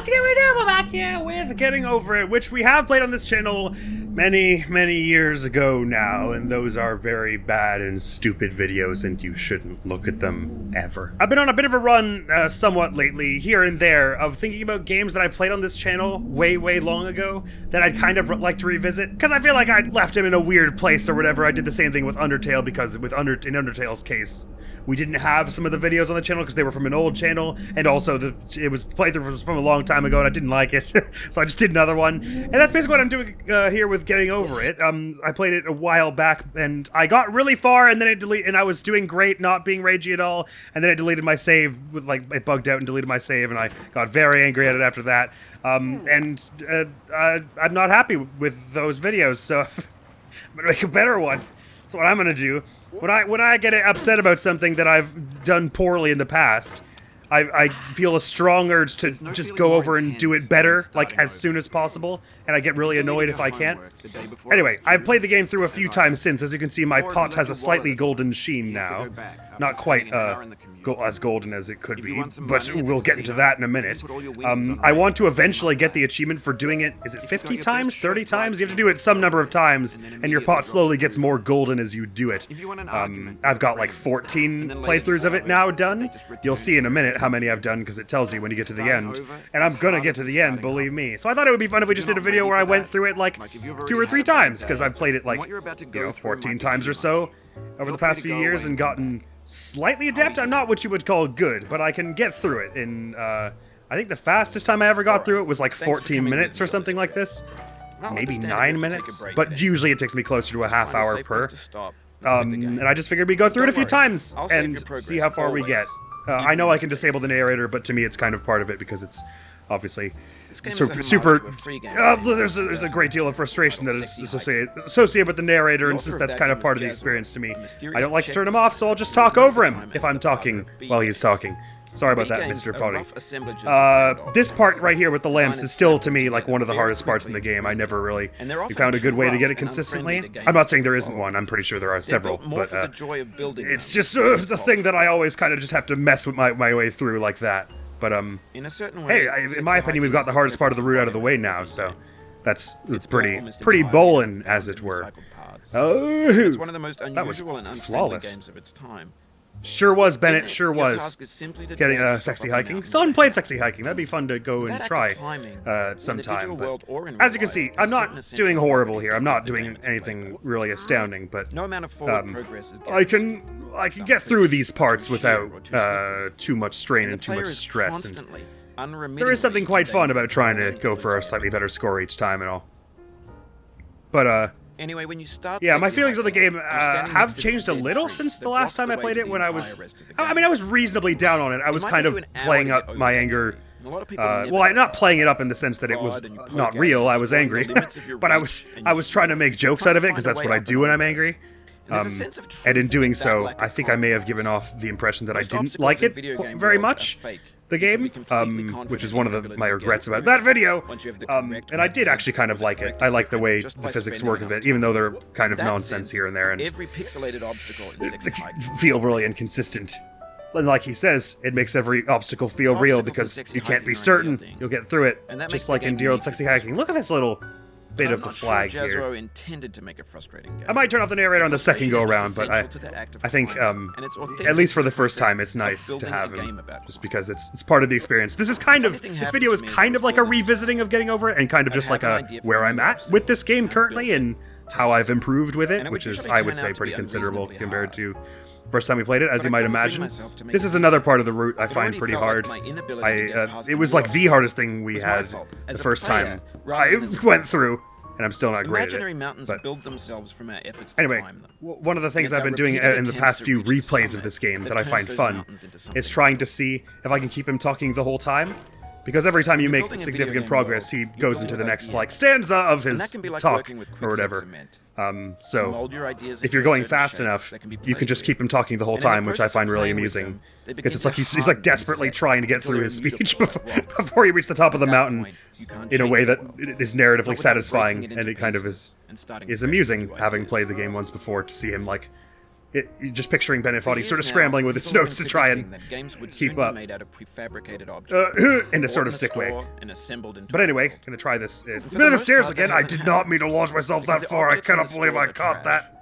Once again, we're back here with Getting Over It, which we have played on this channel many years ago now, and those are very bad and stupid videos, and you shouldn't look at them ever. I've been on a bit of a run, somewhat lately, here and there, of thinking about games that I played on this channel way long ago that I'd kind of like to revisit, because I feel like I left him in a weird place or whatever. I did the same thing with Undertale, because in Undertale's case, we didn't have some of the videos on the channel because they were from an old channel, and also it was playthrough from a long time ago and I didn't like it, so I just did another one. And that's basically what I'm doing here with Getting Over It. I played it a while back and I got really far and then it deleted, and I was doing great, not being ragey at all, and then I deleted my save with, like, it bugged out and deleted my save, and I got very angry at it after that. I'm not happy with those videos, so I'm gonna make a better one. That's what I'm gonna do. When I get upset about something that I've done poorly in the past, I feel a strong urge to just go over and do it better, like, as soon as possible, and I get really annoyed if I can't. Anyway, I've played the game through a few times since. As you can see, my pot has a slightly golden sheen now. Not quite as golden as it could be, but we'll get into that in a minute. I want to eventually get the achievement for doing it, is it 50 times, 30 times? You have to do it some number of times, and your pot slowly gets more golden as you do it. I've got like 14 playthroughs of it now done. You'll see in a minute how many I've done, because it tells you when you get to the end. And I'm gonna get to the end, believe me. So I thought it would be fun if we just did a video where I went through it like 2 or 3 times, because I've played it like, 14 times or so over the past few years and gotten slightly adept. I'm not what you would call good, but I can get through it in, I think the fastest time I ever got through it was like 14 minutes or something like this. Maybe 9 minutes, but usually it takes me closer to a half hour per. And I just figured we'd go through it a few times and see how far we get. I know I can disable the narrator, but to me it's kind of part of it because it's obviously super. There's a great deal of frustration that is associated with the narrator, and since that's kind of part of the experience to me, I don't like to turn him off, so I'll just talk over him if I'm talking while he's talking. Sorry about that, Mr. Foddy. This part right here with the lamps is still, to me, like one of the hardest parts in the game. I never really found a good way to get it consistently. I'm not saying there isn't one. I'm pretty sure there are several, but it's just a thing that I always kind of just have to mess with my way through like that. But hey, in my opinion, we've got the hardest part of the route out of the way now, so that's pretty bowling, as it were. Oh, it's one of the most unusual and unfriendly games of its time. Sure was, Bennett, sure was. Getting sexy hiking. Still haven't played sexy hiking. That'd be fun to go and try sometime. But as you can see, I'm not doing horrible here. I'm not doing anything really astounding, but I can get through these parts without too much strain and too much stress. And there is something quite fun about trying to go for a slightly better score each time and all. But anyway, when you start, yeah, my feelings of the game have changed a little since the last time I played it. When I was reasonably down on it. I was kind of playing up my anger. Well, I'm not playing it up in the sense that it was not real. I was angry, but I was trying to make jokes out of it because that's what I do when I'm angry. And in doing so, I think I may have given off the impression that I didn't like it very much, the game, which is one of my regrets about that video. And I did actually kind of like it. I like the way the physics work of it, even though they're kind of nonsense here and there, and feel really inconsistent. And like he says, it makes every obstacle feel real because you can't be certain you'll get through it, just like in dear old sexy hiking. Look at this little bit of the flag here. Intended to make a frustrating game. I might turn off the narrator on the second go around, but I think at least for the first time it's nice to have him, just because it's part of the experience. This video is kind of like a revisiting of Getting Over It, and kind of just like a where I'm at with this game currently and how I've improved with it, which is, I would say, pretty considerable compared to first time we played it, as you might imagine. This is another part of the route I find pretty hard. It was like the hardest thing we had the first time I went through, and I'm still not great at it. But anyway, one of the things I've been doing in the past few replays of this game that I find fun is trying to see if I can keep him talking the whole time. Because every time you make significant progress, he goes into the next, like, stanza of his talk, or whatever. So, if you're going fast enough, you can just keep him talking the whole time, which I find really amusing. Because it's like he's like desperately trying to get through his speech before he reaches the top of the mountain in a way that is narratively satisfying, and it kind of is amusing, having played the game once before, to see him, like, Just picturing Bennett Foddy sort of scrambling with its notes to try and keep up. In a sort of sick way. But anyway, gonna try this. A bit of the stairs again. I did not mean to launch myself that far. I cannot believe I caught that.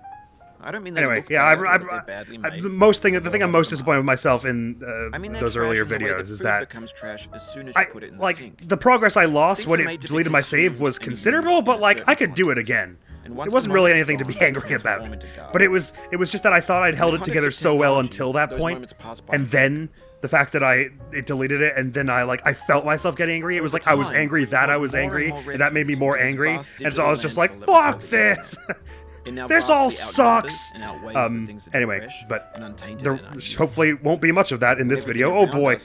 I don't mean that. Anyway, yeah, the thing I'm most disappointed with myself in those earlier videos is that the progress I lost when it deleted my save was considerable, but like I could do it again. It wasn't really anything to be angry about, but it was just that I thought I'd held it together so well until that point, and then the fact that it deleted it, and then I felt myself getting angry. It was like I was angry that I was angry, and that made me more angry, and so I was just like, fuck this! This all sucks! Anyway, but there hopefully won't be much of that in this video. Oh boy.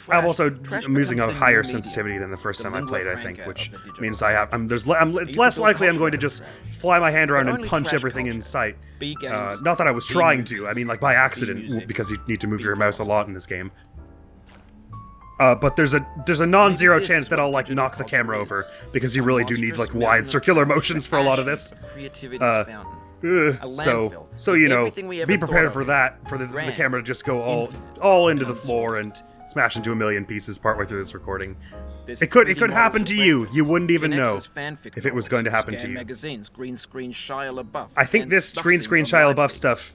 I'm using a higher sensitivity than the first time I played, I think, which means it's less likely I'm going to just fly my hand around and punch everything in sight. Not that I was trying to, I mean like by accident, because you need to move your mouse a lot in this game. But there's a non-zero chance that I'll like knock the camera over, because you really do need like wide circular motions for a lot of this. So you know, be prepared for that, for the camera to just go all into the floor and smash into a million pieces partway through this recording. It could happen to you. You wouldn't even know if it was going to happen to you. I think this green screen Shia LaBeouf stuff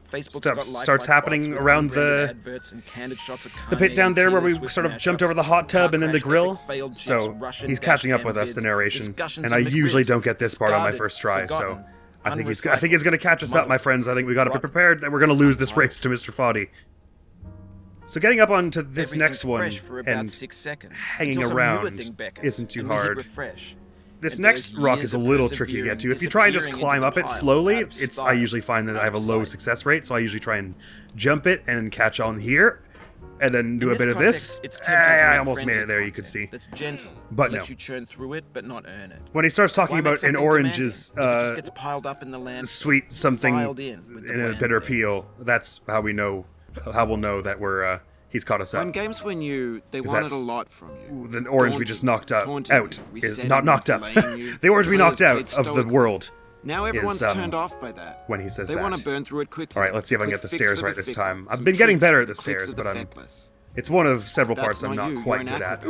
starts happening around the bit down there where we sort of jumped over the hot tub and then the grill. So he's catching up with us, the narration, and I usually don't get this part on my first try. So I think he's going to catch us up, my friends. I think we got to be prepared that we're going to lose this race to Mr. Foddy. So getting up onto this next one and hanging around isn't too hard. This next rock is a little tricky to get to. If you try and just climb up it slowly, I usually find that I have a low success rate, so I usually try and jump it and catch on here, and then do a bit of this. I almost made it there, you could see. But no. When he starts talking about an orange is sweet something in a bitter peel, that's how we'll know that he's caught us up. When games were new, they wanted a lot from you. The orange we just knocked out is not knocked out. The orange we knocked out of the world. Now everyone's turned off by that. When he says they want to burn through it quickly. All right, let's see if I can get the stairs right this time. I've been getting better at the stairs, but it's one of several parts I'm not quite good at.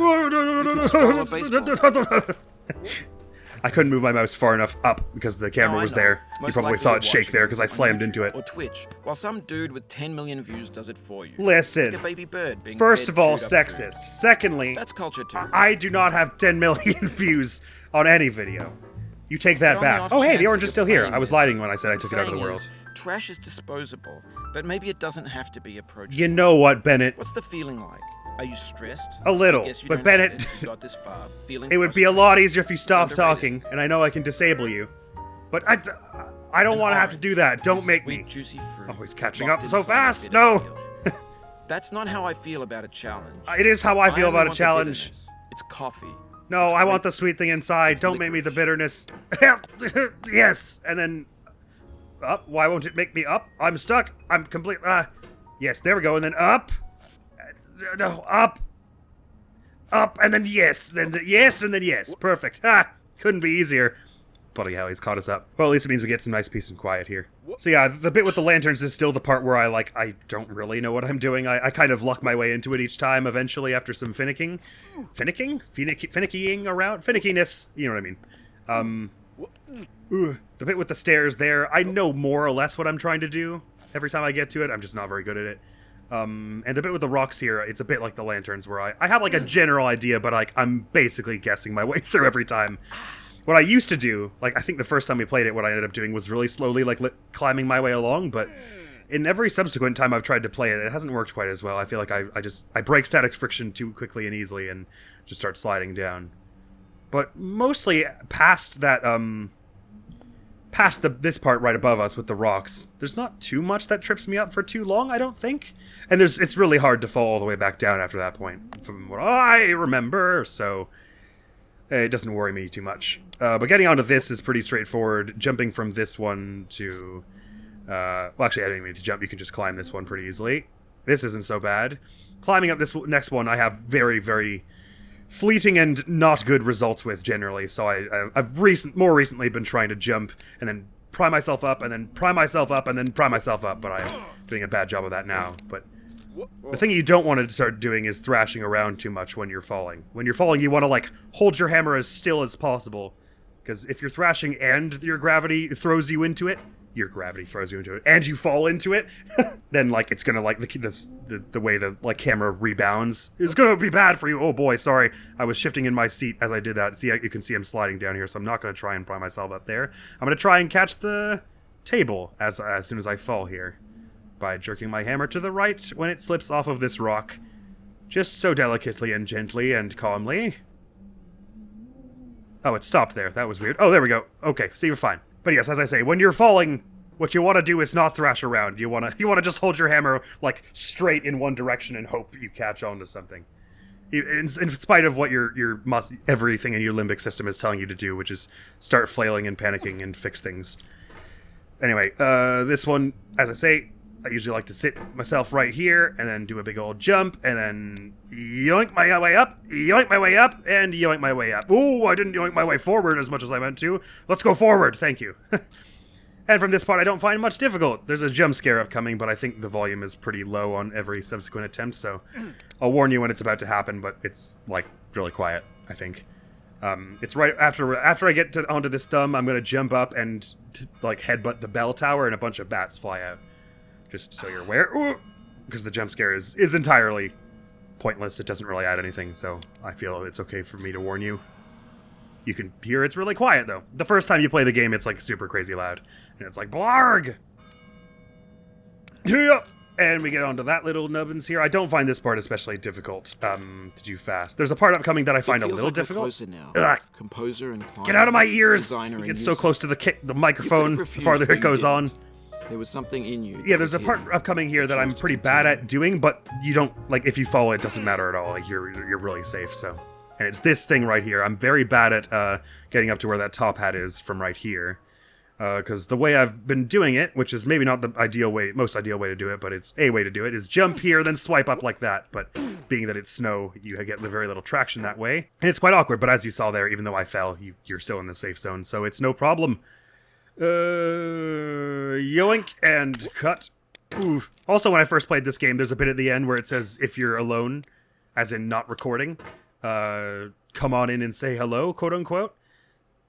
I couldn't move my mouse far enough up because the camera was there. You probably saw it shake there because I slammed into it. Or Twitch, while some dude with 10 million views does it for you. Listen, like a baby bird being first of all, sexist. Secondly, that's culture too. I do not have 10 million views on any video. You take that back. Oh hey, the orange is still here. I was lying when I said I took it out of the world. Trash is disposable, but maybe it doesn't have to be approached. You know what, Bennett? What's the feeling like? Are you stressed? A little, but Bennett, it would be a lot easier if you stopped talking, and I know I can disable you. But I don't want to have to do that. Don't make me. Oh, he's catching up so fast. No! That's not how I feel about a challenge. It is how I feel about a challenge. It's coffee. No, I want the sweet thing inside. Don't make me the bitterness. Yes, and then up. Why won't it make me up? I'm stuck. I'm complete. Yes, there we go. And then up. No, up, and then yes, yes, and then yes. Perfect. Ha! Couldn't be easier. Bloody hell, he's caught us up. Well, at least it means we get some nice peace and quiet here. So yeah, the bit with the lanterns is still the part where I don't really know what I'm doing. I kind of luck my way into it each time, eventually, after some finicking around? Finickiness, you know what I mean. The bit with the stairs there, I know more or less what I'm trying to do every time I get to it. I'm just not very good at it. And the bit with the rocks here, it's a bit like the lanterns, where I have like a general idea, but I'm basically guessing my way through every time. What I used to do, I think the first time we played it, what I ended up doing was really slowly, climbing my way along, but in every subsequent time I've tried to play it, it hasn't worked quite as well. I feel like I break static friction too quickly and easily and just start sliding down. But mostly past that, this part right above us with the rocks, there's not too much that trips me up for too long, I don't think. And it's really hard to fall all the way back down after that point, from what I remember, so it doesn't worry me too much. But getting onto this is pretty straightforward. Jumping from this one to... well, actually, I didn't need to jump. You can just climb this one pretty easily. This isn't so bad. Climbing up this next one, I have very, very fleeting and not good results with generally, so I've more recently been trying to jump and then pry myself up, and then pry myself up, and then pry myself up, but I'm doing a bad job of that now. But the thing you don't want to start doing is thrashing around too much when you're falling. When you're falling, you want to, like, hold your hammer as still as possible, because if you're thrashing and your gravity throws you into it, and you fall into it, then, like, it's gonna, like, the way the, like, camera rebounds is gonna be bad for you. Oh boy, sorry. I was shifting in my seat as I did that. See, you can see I'm sliding down here, so I'm not gonna try and pry myself up there. I'm gonna try and catch the table as soon as I fall here by jerking my hammer to the right when it slips off of this rock. Just so delicately and gently and calmly. Oh, it stopped there. That was weird. Oh, there we go. Okay, so you're fine. But yes, as I say, when you're falling, what you want to do is not thrash around. You want to just hold your hammer, like, straight in one direction and hope you catch on to something. In spite of what everything in your limbic system is telling you to do, which is start flailing and panicking and fix things. Anyway, this one, as I say, I usually like to sit myself right here and then do a big old jump and then yoink my way up, and yoink my way up. Ooh, I didn't yoink my way forward as much as I meant to. Let's go forward, thank you. And from this part, I don't find much difficult. There's a jump scare upcoming, but I think the volume is pretty low on every subsequent attempt, so I'll warn you when it's about to happen, but it's, like, really quiet, I think. It's right after I get onto this thumb, I'm going to jump up and, like, headbutt the bell tower, and a bunch of bats fly out. Just so you're aware. Because the jump scare is entirely pointless. It doesn't really add anything, so I feel it's okay for me to warn you. You can hear it's really quiet, though. The first time you play the game, it's, like, super crazy loud. And it's like, blarg! And we get onto that little nubbins here. I don't find this part especially difficult to do fast. There's a part upcoming that I find a little difficult. Now. Composer and client, get out of my ears! You get so close to the microphone, the farther it goes on. There was something in you. Yeah, there's a part upcoming here that I'm pretty bad at doing, but you don't, like, if you fall, it doesn't matter at all. Like, you're really safe, so. And it's this thing right here. I'm very bad at getting up to where that top hat is from right here. Because the way I've been doing it, which is maybe not the most ideal way to do it, but it's a way to do it, is jump here, then swipe up like that. But being that it's snow, you get very little traction that way. And it's quite awkward, but as you saw there, even though I fell, you're still in the safe zone, so it's no problem. Yoink and cut. Oof. Also, when I first played this game, there's a bit at the end where it says, if you're alone, as in not recording, come on in and say hello, quote unquote.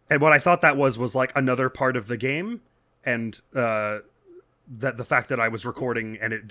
And what I thought that was like another part of the game, and that the fact that I was recording and it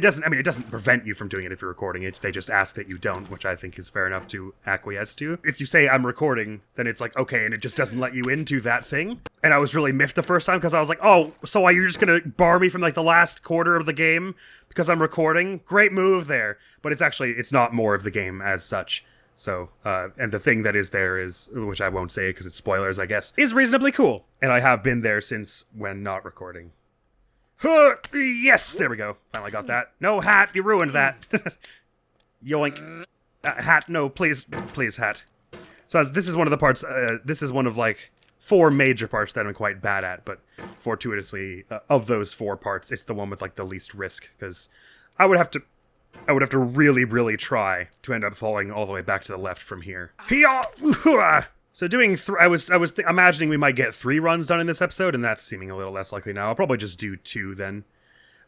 doesn't prevent you from doing it if you're recording it. They just ask that you don't, which I think is fair enough to acquiesce to. If you say I'm recording, then it's like, okay, and it just doesn't let you into that thing. And I was really miffed the first time because I was like, oh, so you're just gonna bar me from, like, the last quarter of the game because I'm recording? Great move there. But it's not more of the game as such. So, and the thing that is there is, which I won't say because it's spoilers, I guess, is reasonably cool. And I have been there since when not recording. Yes, there we go. Finally got that. No, hat, you ruined that. Yoink. Hat, no, please, hat. So this is one of the parts, this is one of, like, 4 major parts that I'm quite bad at, but fortuitously, of those 4 parts, it's the one with, like, the least risk, because I would have to really, really try to end up falling all the way back to the left from here. So doing, I was imagining we might get 3 runs done in this episode, and that's seeming a little less likely now. I'll probably just do 2 then.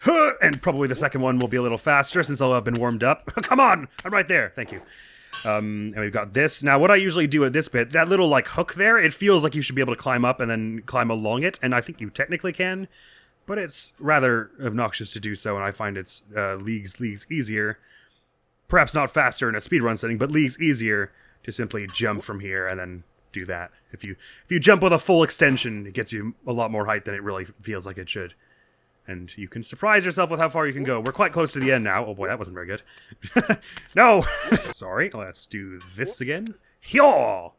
And probably the second one will be a little faster since I'll have been warmed up. Come on! I'm right there. Thank you. And we've got this. Now, what I usually do at this bit, that little, like, hook there, it feels like you should be able to climb up and then climb along it, and I think you technically can. But it's rather obnoxious to do so, and I find it's leagues easier. Perhaps not faster in a speedrun setting, but leagues easier to simply jump from here and then do that. If you jump with a full extension, it gets you a lot more height than it really feels like it should. And you can surprise yourself with how far you can go. We're quite close to the end now. Oh boy, that wasn't very good. No! Sorry, let's do this again. Hyo!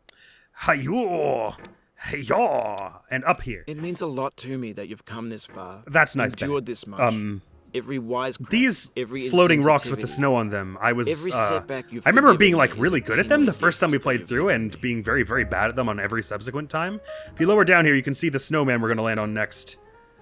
Hayo! Hey-yaw! And up here. It means a lot to me that you've come this far. That's nice, endured this much. Every wisecrack, these every floating rocks with the snow on them, every setback I remember being, like, really good at them the first time we played through, and being very, very bad at them on every subsequent time. If you lower down here, you can see the snowman we're going to land on next.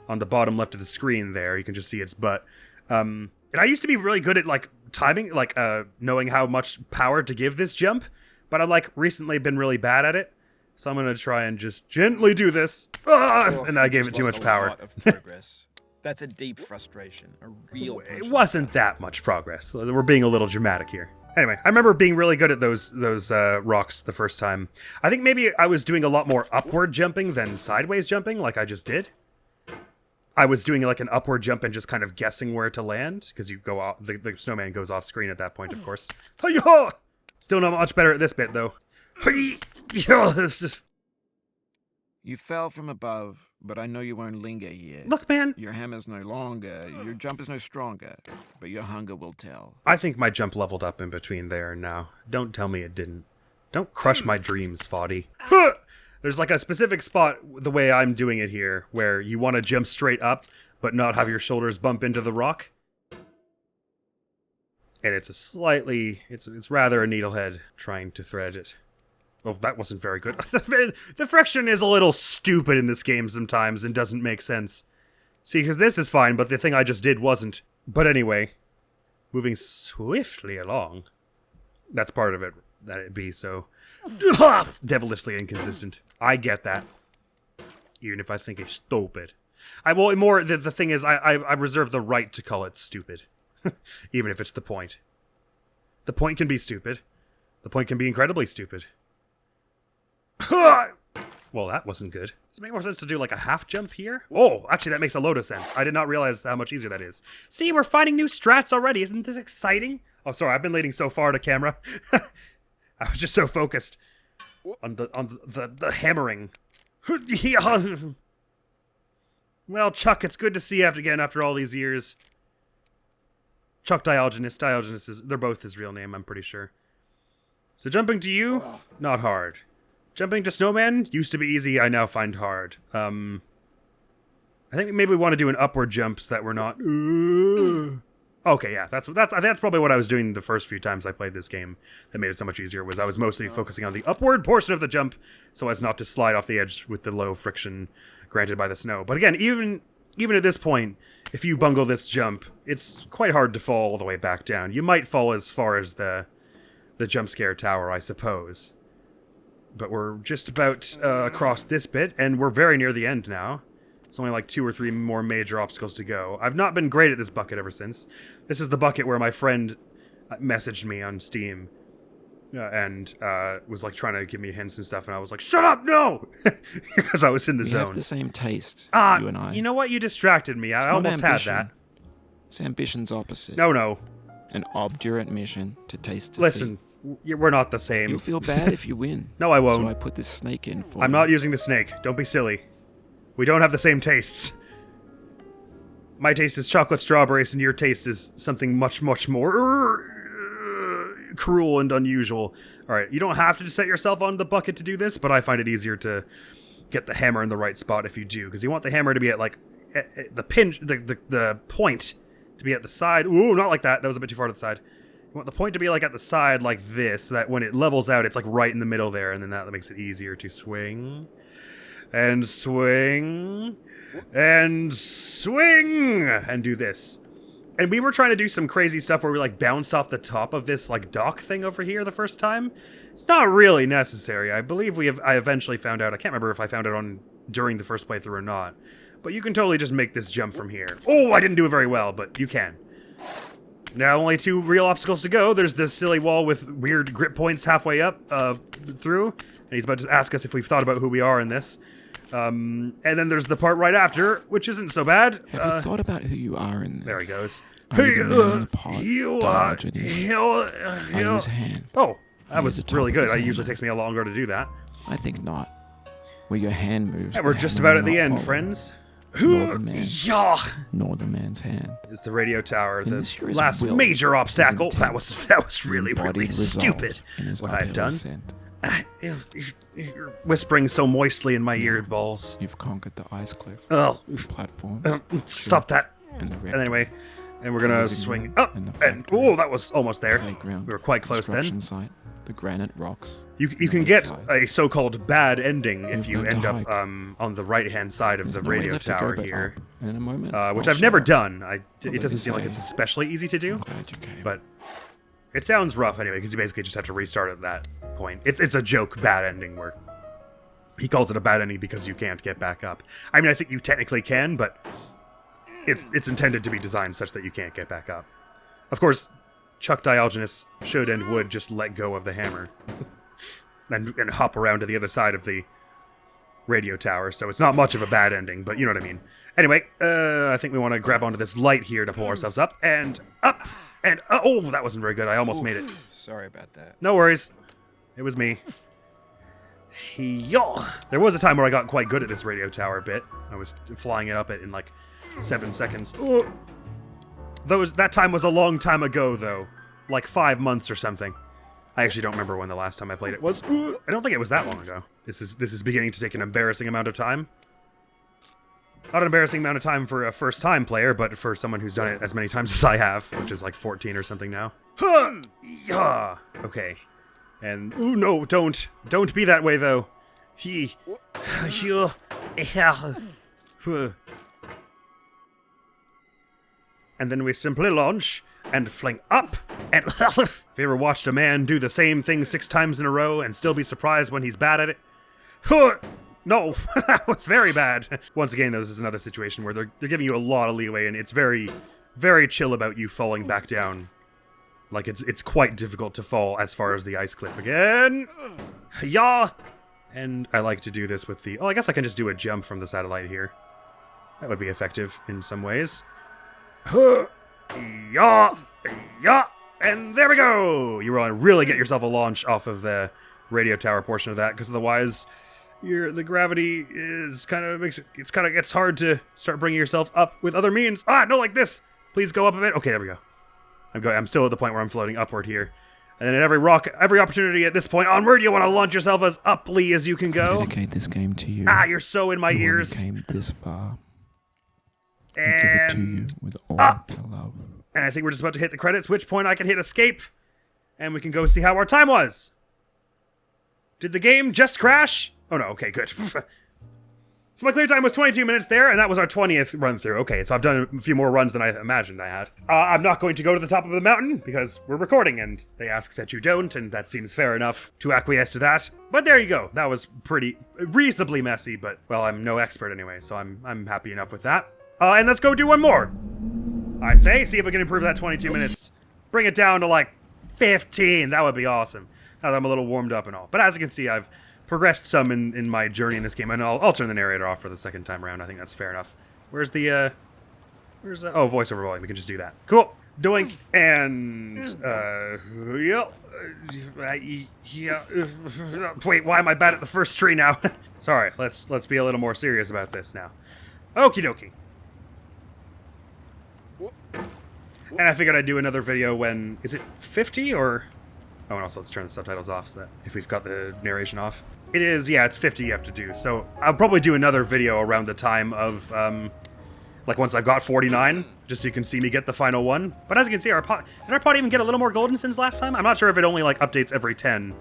On the bottom left of the screen there, you can just see its butt. And I used to be really good at, like, timing, like, knowing how much power to give this jump, but I've, like, recently been really bad at it. So I'm gonna try and just gently do this. And I gave it too much power. A lot of progress. That's a deep frustration. A real It wasn't that much progress. We're being a little dramatic here. Anyway, I remember being really good at those rocks the first time. I think maybe I was doing a lot more upward jumping than sideways jumping, like I just did. I was doing like an upward jump and just kind of guessing where to land, because you go off. The snowman goes off screen at that point, of course. Still not much better at this bit though. You fell from above, but I know you won't linger here. Look, man. Your hammer's no longer, your jump is no stronger, but your hunger will tell. I think my jump leveled up in between there and now. Don't tell me it didn't. Don't crush my dreams, Foddy. There's like a specific spot, the way I'm doing it here, where you want to jump straight up, but not have your shoulders bump into the rock. And it's it's rather a needlehead trying to thread it. Oh, that wasn't very good. The friction is a little stupid in this game sometimes and doesn't make sense. See, because this is fine, but the thing I just did wasn't. But anyway, moving swiftly along. That's part of it, that it be so devilishly inconsistent. I get that. Even if I think it's stupid. The thing is, I reserve the right to call it stupid. Even if it's the point. The point can be stupid. The point can be incredibly stupid. Well, that wasn't good. Does it make more sense to do like a half jump here? Oh, actually, that makes a load of sense. I did not realize how much easier that is. See, we're finding new strats already. Isn't this exciting? Oh, sorry, I've been leaning so far to camera. I was just so focused on the hammering. Well, Chuck, it's good to see you again after all these years. Chuck Diogenes. Diogenes they're both his real name, I'm pretty sure. So jumping to you, not hard. Jumping to Snowman used to be easy, I now find hard. I think maybe we want to do an upward jump so that we're not... Okay, yeah, that's probably what I was doing the first few times I played this game that made it so much easier, was I was mostly focusing on the upward portion of the jump so as not to slide off the edge with the low friction granted by the snow. But again, even at this point, if you bungle this jump, it's quite hard to fall all the way back down. You might fall as far as the jump scare tower, I suppose. But we're just about across this bit, and we're very near the end now. It's only like 2 or 3 more major obstacles to go. I've not been great at this bucket ever since. This is the bucket where my friend messaged me on Steam and was like trying to give me hints and stuff, and I was like, "Shut up, no!" Because I was in the zone. We have the same taste, you and I. You know what? You distracted me. I almost had that. It's ambition's opposite. No. An obdurate mission to taste defeat. Listen. We're not the same. You'll feel bad if you win. No, I won't. So I put this snake in for you. I'm not using the snake. Don't be silly. We don't have the same tastes. My taste is chocolate strawberries, and your taste is something much, much more cruel and unusual. Alright, you don't have to set yourself on the bucket to do this, but I find it easier to get the hammer in the right spot if you do, because you want the hammer to be at, like, at the pinch, the point to be at the side. Ooh, not like that. That was a bit too far to the side. You want the point to be like at the side like this, so that when it levels out, it's like right in the middle there, and then that makes it easier to swing. And swing. And swing! And do this. And we were trying to do some crazy stuff where we like bounce off the top of this like dock thing over here the first time. It's not really necessary. I believe I eventually found out, I can't remember if I found it on during the first playthrough or not. But you can totally just make this jump from here. Oh, I didn't do it very well, but you can. Now only 2 real obstacles to go. There's this silly wall with weird grip points halfway up through. And he's about to ask us if we've thought about who we are in this. And then there's the part right after, which isn't so bad. Have you thought about who you are in this? There he goes. Are you the man in the pot, Are you his hand? Oh, that was the really top of good. his It usually hammer? takes me a longer to do that. I think not. Where your hand moves. And we're the just hammer about at will the not end, follow. friends. Nor the man. Yeah. Nor the man's hand. Is the radio tower And the this here is last will, major obstacle? his That intent, was really, embodied really resolve stupid. in his What I've uphill done. ascent. You're whispering so moistly in my ear balls. You've conquered the ice cliff, Oh, platforms, stop that. and the red And anyway, and we're gonna living swing room up, and the and factory. oh, that was almost there. playground. We were quite close construction then. site, the granite rocks. You the can get lakeside. a so-called bad ending if You've you learned end to up hike. on the right-hand side of There's the no way radio left to go tower but here, up. And in a moment, which I'll I've never show. done. It Although doesn't they seem like say- it's especially easy to do, I'm glad you came. but it sounds rough anyway because you basically just have to restart at that point. It's a joke bad ending where He calls it a bad ending because you can't get back up. I mean, I think you technically can, but it's intended to be designed such that you can't get back up. Of course, Chuck Diogenes should and would just let go of the hammer and hop around to the other side of the radio tower, so it's not much of a bad ending, but you know what I mean. Anyway, I think we want to grab onto this light here to pull ourselves up, and oh, that wasn't very good. I almost made it. Sorry about that. No worries. It was me. Yo! There was a time where I got quite good at this radio tower bit. I was flying it up in like 7 seconds. Ooh. That time was a long time ago, though. Like 5 months or something. I actually don't remember when the last time I played it was. Ooh, I don't think it was that long ago. This is beginning to take an embarrassing amount of time. Not an embarrassing amount of time for a first-time player, but for someone who's done it as many times as I have, which is like 14 or something now. Huh! Yeah. Okay. And ooh, no, don't be that way though. And then we simply launch and fling up. And have you ever watched a man do the same thing 6 times in a row and still be surprised when he's bad at it? No, that was very bad. Once again, though, this is another situation where they're giving you a lot of leeway, and it's very, very chill about you falling back down. Like, it's quite difficult to fall as far as the ice cliff again. Yeah! And I like to do this with the... Oh, I guess I can just do a jump from the satellite here. That would be effective in some ways. Yeah! Yeah! And there we go! You want to really get yourself a launch off of the radio tower portion of that, because otherwise... the gravity is kind of gets hard to start bringing yourself up with other means. Ah, no, like this. Please go up a bit. Okay, there we go. I'm still at the point where I'm floating upward here. And then at every opportunity at this point onward, you want to launch yourself as uply as you can go. I dedicate this game to you. Ah, you're so in my You ears. only came this far. I give And it to you with all up. my love. And I think we're just about to hit the credits, which point I can hit escape. And we can go see how our time was. Did the game just crash? Oh no, okay, good. So my clear time was 22 minutes there, and that was our 20th run through. Okay, so I've done a few more runs than I imagined I had. I'm not going to go to the top of the mountain, because we're recording, and they ask that you don't, and that seems fair enough to acquiesce to that. But there you go. That was reasonably messy, but, well, I'm no expert anyway, so I'm happy enough with that. And let's go do one more. I say, see if we can improve that 22 minutes. Bring it down to, like, 15. That would be awesome. Now that I'm a little warmed up and all. But as you can see, I've progressed some in my journey in this game, and I'll turn the narrator off for the second time around. I think that's fair enough. Where's the, oh, voiceover volume. We can just do that. Cool. Doink. And, wait, why am I bad at the first tree now? Sorry, let's be a little more serious about this now. Okie dokie. And I figured I'd do another video when, is it 50 or... Oh, and also let's turn the subtitles off so that if we've got the narration off. It is, yeah, it's 50 you have to do. So I'll probably do another video around the time of, like once I've got 49, just so you can see me get the final one. But as you can see, did our pot even get a little more golden since last time? I'm not sure if it only like updates every 10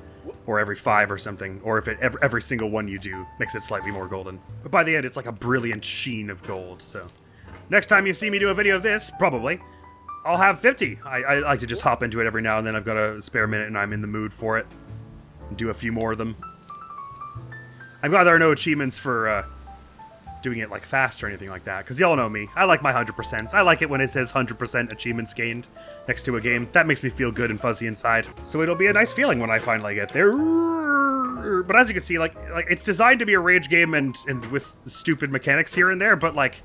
or every 5 or something, or if it every single one you do makes it slightly more golden. But by the end, it's like a brilliant sheen of gold, so. Next time you see me do a video of this, probably, I'll have 50. I like to just hop into it every now and then. I've got a spare minute and I'm in the mood for it. And do a few more of them. I'm glad there are no achievements for doing it like fast or anything like that, because y'all know me. I like my 100%. I like it when it says 100% achievements gained next to a game. That makes me feel good and fuzzy inside. So it'll be a nice feeling when I finally get there. But as you can see, like it's designed to be a rage game and with stupid mechanics here and there, but like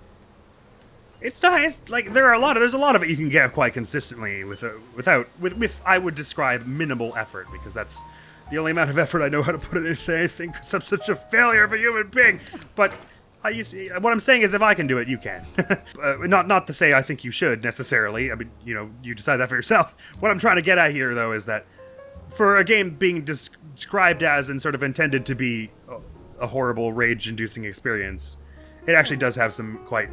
it's nice. Like there's a lot of it you can get quite consistently with I would describe minimal effort, because that's the only amount of effort I know how to put into anything, because I'm such a failure of a human being. But what I'm saying is, if I can do it, you can. Not to say I think you should necessarily. I mean, you decide that for yourself. What I'm trying to get at here, though, is that for a game being described as and sort of intended to be a horrible, rage-inducing experience, it actually does have some quite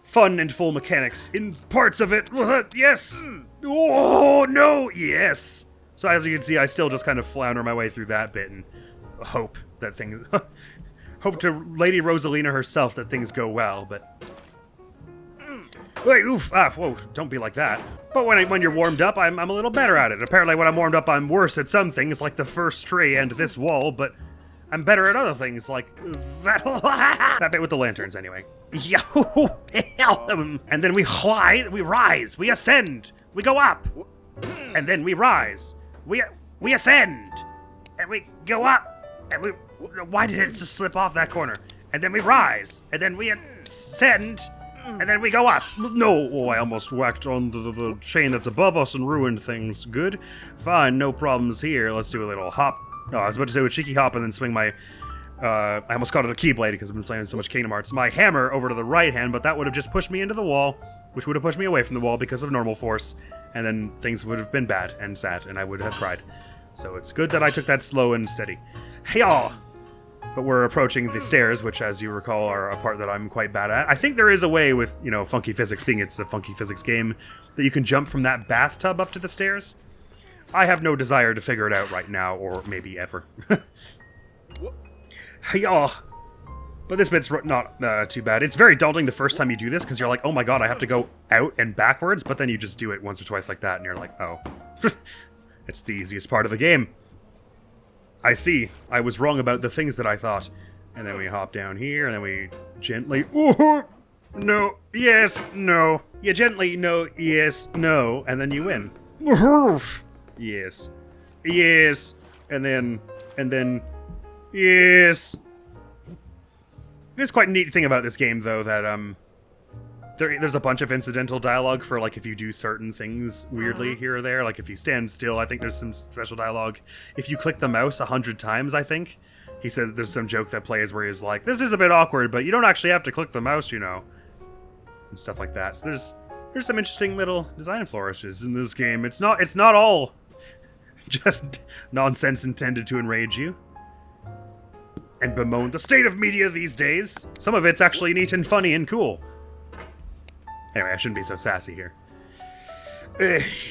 fun and full mechanics in parts of it. Yes! Oh, no! Yes! So as you can see, I still just kind of flounder my way through that bit and hope that things... hope to Lady Rosalina herself that things go well, but... Wait, oof, whoa, don't be like that. But when you're warmed up, I'm a little better at it. Apparently when I'm warmed up, I'm worse at some things, like the first tree and this wall, but I'm better at other things, like that, that bit with the lanterns, anyway. And then we fly, we rise, we ascend, we go up. And then we rise, we ascend, and we go up, and we... Why did it just slip off that corner? And then we rise, and then we ascend, and then we go up. No, oh, I almost whacked on the chain that's above us and ruined things. Good, fine, no problems here. Let's do a little hop. Oh, I was about to do a cheeky hop and then swing my... I almost called it a keyblade because I've been playing so much Kingdom Hearts. My hammer over to the right hand, but that would have just pushed me into the wall, which would have pushed me away from the wall because of normal force, and then things would have been bad and sad, and I would have cried. So it's good that I took that slow and steady. Hey-yaw! But we're approaching the stairs, which, as you recall, are a part that I'm quite bad at. I think there is a way with, you know, funky physics, being it's a funky physics game, that you can jump from that bathtub up to the stairs. I have no desire to figure it out right now, or maybe ever. Hey-yaw! But this bit's not too bad. It's very daunting the first time you do this, because you're like, oh my god, I have to go out and backwards, but then you just do it once or twice like that, and you're like, oh. It's the easiest part of the game. I see. I was wrong about the things that I thought. And then we hop down here, and then we gently... Ooh, no, yes, no. You gently, no, yes, no. And then you win. Yes. Yes. And then... Yes. It is quite a neat thing about this game, though, that, there's a bunch of incidental dialogue for, like, if you do certain things weirdly here or there. Like, if you stand still, I think there's some special dialogue. If you click the mouse 100 times, I think, he says there's some joke that plays where he's like, this is a bit awkward, but you don't actually have to click the mouse, you know. And stuff like that. So there's some interesting little design flourishes in this game. It's not all just nonsense intended to enrage you and bemoan the state of media these days. Some of it's actually neat and funny and cool. Anyway, I shouldn't be so sassy here.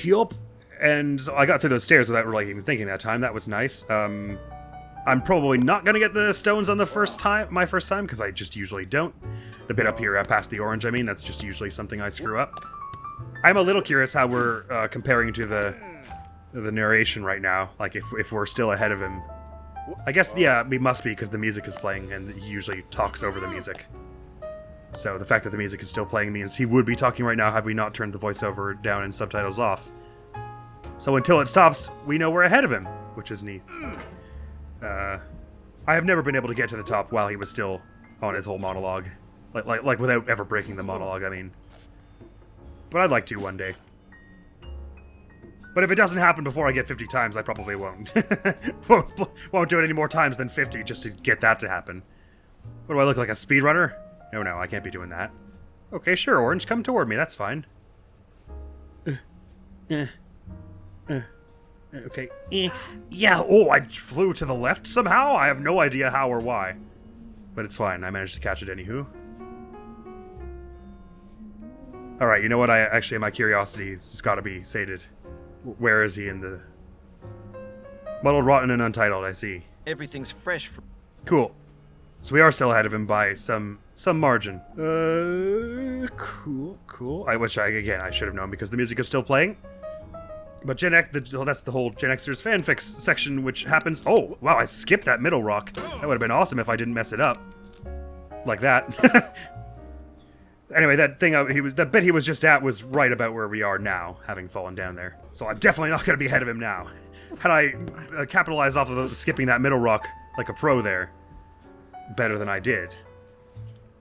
Yup. And so I got through those stairs without really even thinking that time. That was nice. I'm probably not going to get the stones on the my first time, because I just usually don't. The bit up here past the orange, I mean, that's just usually something I screw up. I'm a little curious how we're comparing to the narration right now. Like, if we're still ahead of him. I guess, yeah, we must be, because the music is playing, and he usually talks over the music. So the fact that the music is still playing means he would be talking right now had we not turned the voiceover down and subtitles off. So until it stops, we know we're ahead of him, which is neat. I have never been able to get to the top while he was still on his whole monologue. Like without ever breaking the monologue, I mean. But I'd like to one day. But if it doesn't happen before I get 50 times, I probably won't. Won't do it any more times than 50 just to get that to happen. What do I look like, a speedrunner? No, I can't be doing that. Okay, sure, Orange, come toward me, that's fine. Okay. Yeah, oh, I flew to the left somehow? I have no idea how or why. But it's fine, I managed to catch it anywho. Alright, you know what, my curiosity has just gotta be sated. Where is he in the... Muddled, Rotten, and Untitled, I see. Everything's fresh. Cool. So we are still ahead of him by some margin. Cool. I wish I should have known because the music is still playing. But that's the whole Gen Xers fanfics section, which happens... Oh, wow, I skipped that middle rock. That would have been awesome if I didn't mess it up. Like that. Anyway, that bit he was just at was right about where we are now, having fallen down there. So I'm definitely not going to be ahead of him now. Had I capitalized off of skipping that middle rock like a pro there, better than I did,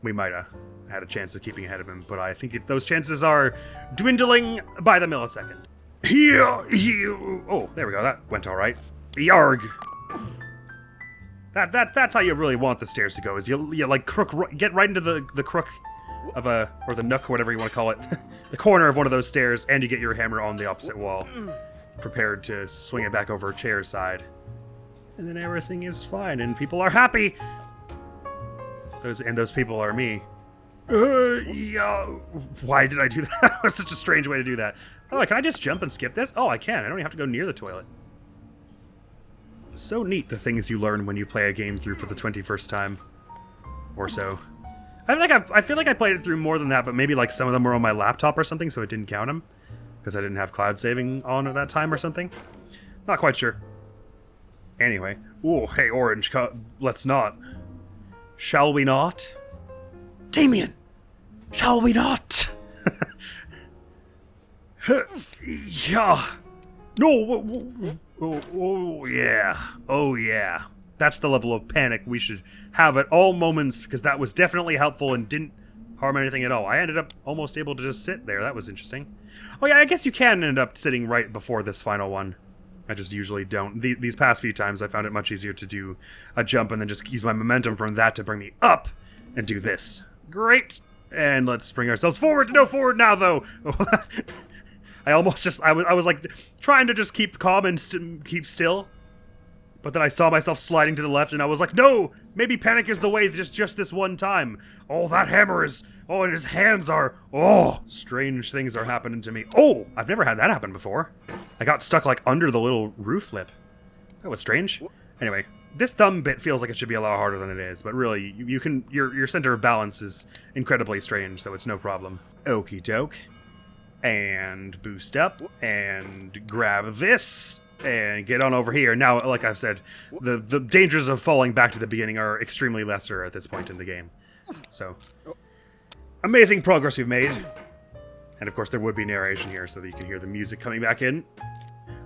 we might have had a chance of keeping ahead of him, but I think those chances are dwindling by the millisecond. Oh, there we go, that went alright. Yarg! That's how you really want the stairs to go, is you like get right into the crook of or the nook, whatever you want to call it, the corner of one of those stairs, and you get your hammer on the opposite wall, prepared to swing it back over a chair side. And then everything is fine, and people are happy! Those people are me. Yeah. Why did I do that? That was such a strange way to do that. Oh, can I just jump and skip this? Oh, I can. I don't even have to go near the toilet. So neat, the things you learn when you play a game through for the 21st time. Or so. I feel like I played it through more than that, but maybe like some of them were on my laptop or something, so it didn't count them. Because I didn't have cloud saving on at that time or something. Not quite sure. Anyway. Ooh, hey, Orange, let's not. Shall we not? Damien! Shall we not? Yeah. No. Oh, yeah. Oh, yeah. That's the level of panic we should have at all moments, because that was definitely helpful and didn't harm anything at all. I ended up almost able to just sit there. That was interesting. Oh, yeah, I guess you can end up sitting right before this final one. I just usually don't. These past few times, I found it much easier to do a jump and then just use my momentum from that to bring me up and do this. Great. And let's bring ourselves forward. No, forward now, though. I almost just, I was like trying to just keep calm and keep still. But then I saw myself sliding to the left and I was like, no, maybe panic is the way just this one time. Oh, that hammer is, oh, and his hands are, oh, strange things are happening to me. Oh, I've never had that happen before. I got stuck like under the little roof lip. That was strange. Anyway, this thumb bit feels like it should be a lot harder than it is, but really, you can, your center of balance is incredibly strange, so it's no problem. Okie doke. And boost up, and grab this, and get on over here. Now, like I've said, the dangers of falling back to the beginning are extremely lesser at this point in the game. So, amazing progress we've made. And of course there would be narration here so that you can hear the music coming back in.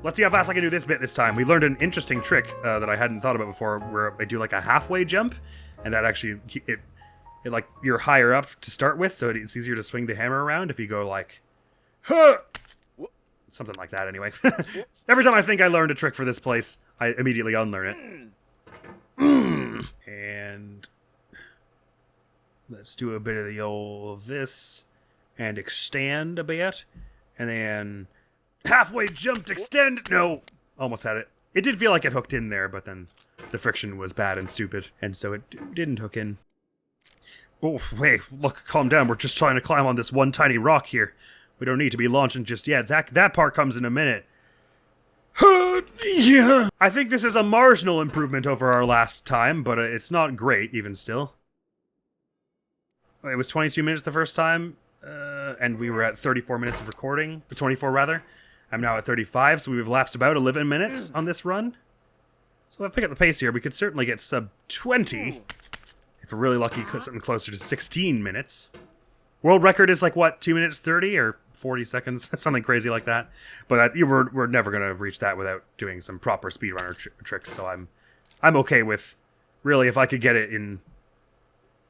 Let's see how fast I can do this bit this time. We learned an interesting trick that I hadn't thought about before, where I do like a halfway jump, and that actually, it like, you're higher up to start with, so it's easier to swing the hammer around if you go like, huh! Something like that, anyway. Every time I think I learned a trick for this place, I immediately unlearn it. And let's do a bit of the old this, and extend a bit, and then halfway jumped, extend. No, almost had it. It did feel like it hooked in there, but then the friction was bad and stupid, and so it didn't hook in. Oh, wait, look, calm down. We're just trying to climb on this one tiny rock here. We don't need to be launching just yet. That part comes in a minute. Yeah. I think this is a marginal improvement over our last time, but it's not great, even still. It was 22 minutes the first time, and we were at 34 minutes of recording. 24, rather. I'm now at 35, so we've lapsed about 11 minutes on this run. So if I pick up the pace here, we could certainly get sub 20. If we're really lucky, something closer to 16 minutes. World record is like, what, 2 minutes 30 or 40 seconds? Something crazy like that. But we're never going to reach that without doing some proper speedrunner tricks, so I'm okay with, really, if I could get it in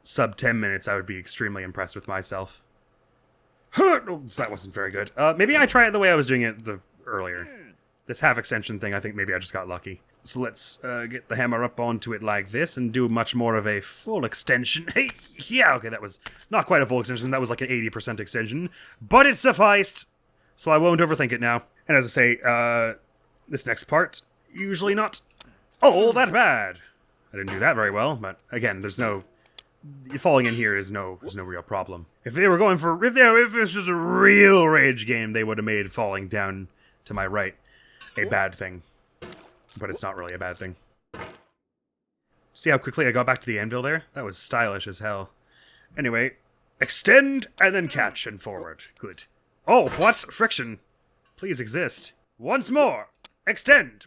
sub 10 minutes, I would be extremely impressed with myself. Oh, that wasn't very good. Maybe I try it the way I was doing it earlier. This half extension thing, I think maybe I just got lucky. So let's get the hammer up onto it like this and do much more of a full extension. Hey, yeah, okay, that was not quite a full extension. That was like an 80% extension, but it sufficed. So I won't overthink it now. And as I say, this next part, usually not all that bad. I didn't do that very well, but again, there's no... Falling in here is no real problem. If they were going for... If this was a real rage game, they would have made falling down to my right a bad thing. But it's not really a bad thing. See how quickly I got back to the anvil there? That was stylish as hell. Anyway, extend and then catch and forward. Good. Oh, what? Friction. Please exist. Once more. Extend.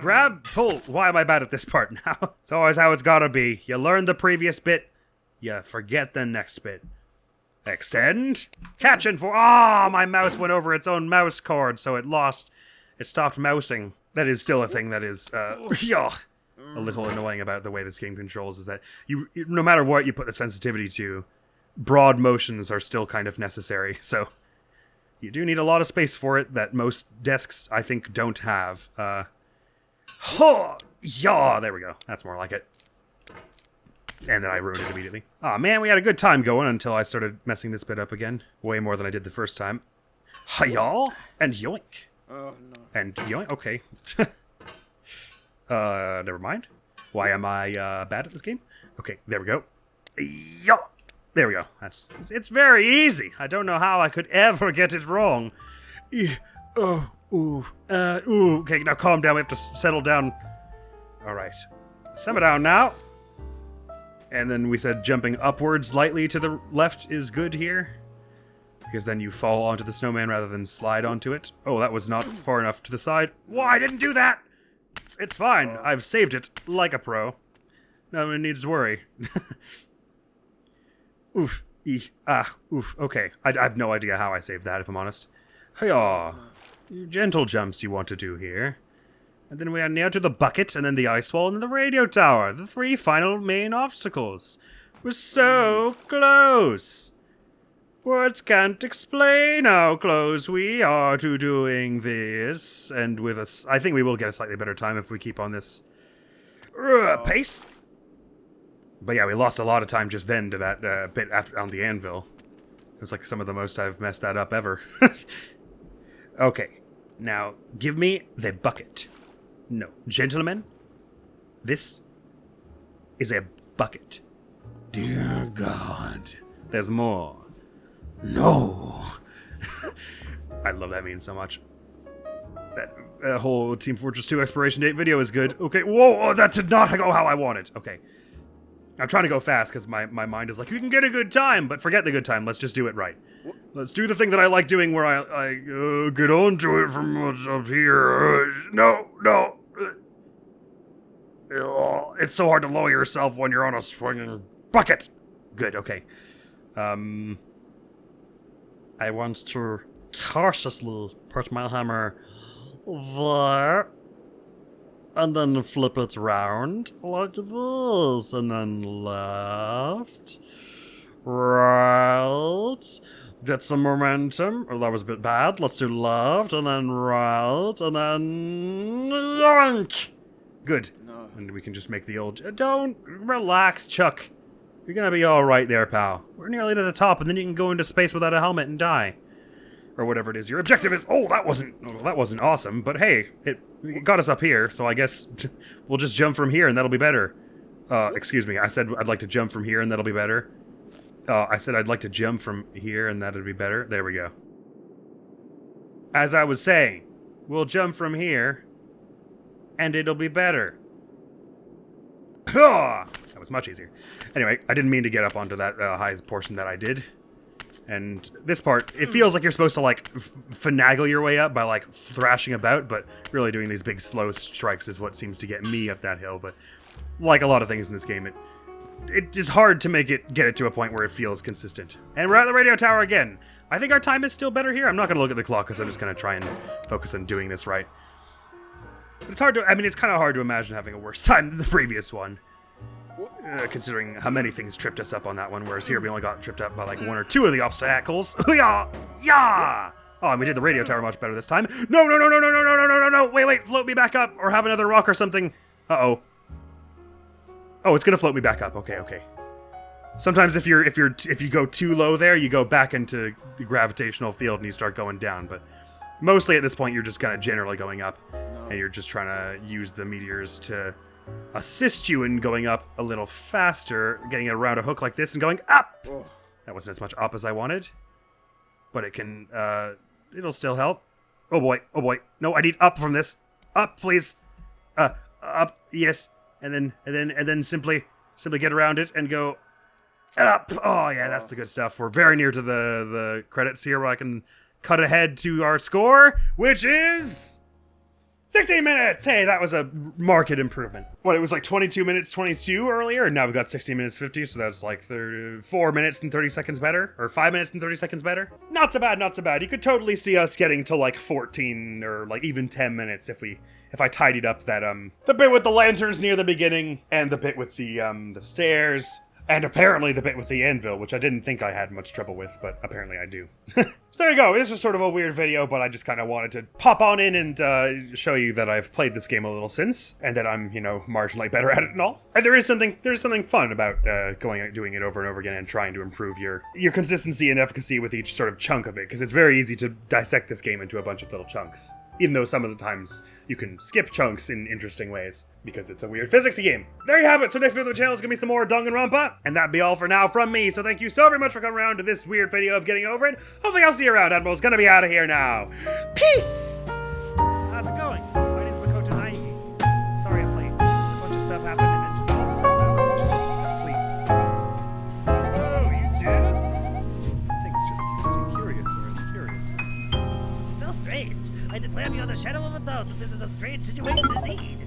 Grab, pull. Why am I bad at this part now? It's always how it's gotta be. You learn the previous bit, you forget the next bit. Extend. Catch and forward. Ah, my mouse went over its own mouse cord, so it stopped mousing. That is still a thing that is, a little annoying about the way this game controls, is that no matter what you put the sensitivity to, broad motions are still kind of necessary, so you do need a lot of space for it that most desks, I think, don't have. There we go. That's more like it. And then I ruined it immediately. Aw, man, we had a good time going until I started messing this bit up again. Way more than I did the first time. Hi-yaw, and yoink. Oh, no. And yoink, okay. Never mind. Why am I bad at this game? Okay, there we go. Yaw! There we go. It's very easy. I don't know how I could ever get it wrong. Okay, now calm down. We have to settle down. All right. Simmer down now. And then we said jumping upwards lightly to the left is good here. Because then you fall onto the snowman rather than slide onto it. Oh, that was not far enough to the side. Why I didn't do that? It's fine. I've saved it like a pro. No one needs to worry. Oof. Oof. Okay. I have no idea how I saved that, if I'm honest. Hiya. Gentle jumps you want to do here. And then we are near to the bucket, and then the ice wall, and then the radio tower. The 3 final main obstacles. We're so close. Words can't explain how close we are to doing this. And with us, I think we will get a slightly better time if we keep on this pace. But yeah, we lost a lot of time just then to that bit after on the anvil. It was like some of the most I've messed that up ever. Okay, now give me the bucket. No, gentlemen, this is a bucket. Dear God. There's more. No. I love that meme so much. That whole Team Fortress 2 expiration date video is good. Okay, whoa, that did not go how I wanted. Okay. I'm trying to go fast because my mind is like, you can get a good time, but forget the good time. Let's just do it right. Let's do the thing that I like doing where I get onto it from what's up here. No. It's so hard to lower yourself when you're on a swinging bucket. Good, okay. I want to cautiously put my hammer there, and then flip it round like this, and then left, right, get some momentum. Oh, that was a bit bad. Let's do left, and then right, and then yoink. Good. No. And we can just make the old... Don't relax, Chuck. You're gonna be alright there, pal. We're nearly to the top, and then you can go into space without a helmet and die. Or whatever it is your objective is. Oh, that wasn't awesome, but hey, it got us up here, so I guess we'll just jump from here and that'll be better. Excuse me, I said I'd like to jump from here and that'll be better. I said I'd like to jump from here and that'll be better. There we go. As I was saying, we'll jump from here and it'll be better. That was much easier. Anyway, I didn't mean to get up onto that highest portion that I did. And this part, it feels like you're supposed to, like, finagle your way up by, like, thrashing about, but really doing these big slow strikes is what seems to get me up that hill. But like a lot of things in this game, it is hard to get it to a point where it feels consistent. And we're at the radio tower again. I think our time is still better here. I'm not going to look at the clock because I'm just going to try and focus on doing this right. But it's hard to, I mean, it's kind of hard to imagine having a worse time than the previous one. Considering how many things tripped us up on that one, whereas here we only got tripped up by like 1 or 2 of the obstacles. Yeah! Oh, and we did the radio tower much better this time. No! Wait, float me back up, or have another rock or something. Uh-oh. Oh, it's gonna float me back up. Okay. Sometimes if you go too low there, you go back into the gravitational field and you start going down, but mostly at this point you're just kind of generally going up, and you're just trying to use the meteors to assist you in going up a little faster, getting it around a hook like this and going up. That wasn't as much up as I wanted, but it can, it'll still help. Oh boy. No, I need up from this. Up, please. Up, yes. And then simply get around it and go up. Oh yeah, that's the good stuff. We're very near to the credits here where I can cut ahead to our score, which is 16 minutes! Hey, that was a marked improvement. What, it was like 22 minutes 22 earlier, and now we've got 16 minutes 50, so that's like 4 minutes and 30 seconds better? Or 5 minutes and 30 seconds better? Not so bad. You could totally see us getting to like 14 or like even 10 minutes if I tidied up that, the bit with the lanterns near the beginning, and the bit with the stairs, and apparently the bit with the anvil, which I didn't think I had much trouble with, but apparently I do. So there you go. This was sort of a weird video, but I just kind of wanted to pop on in and show you that I've played this game a little since, and that I'm, marginally better at it and all. And there's something fun about doing it over and over again and trying to improve your consistency and efficacy with each sort of chunk of it, because it's very easy to dissect this game into a bunch of little chunks. Even though some of the times you can skip chunks in interesting ways, because it's a weird physicsy game. There you have it. So next video on the channel is going to be some more Danganronpa, and that'd be all for now from me. So thank you so very much for coming around to this weird video of getting over it. Hopefully I'll see you around. Admiral's going to be out of here now. Peace! How's it going? My name's Makoto Naiki. Sorry I'm late. A bunch of stuff happened, and then all of a sudden I was just asleep. Oh, you did? I think it's just curious, or curious. So strange. I declare beyond a shadow of a doubt that this is a strange situation indeed.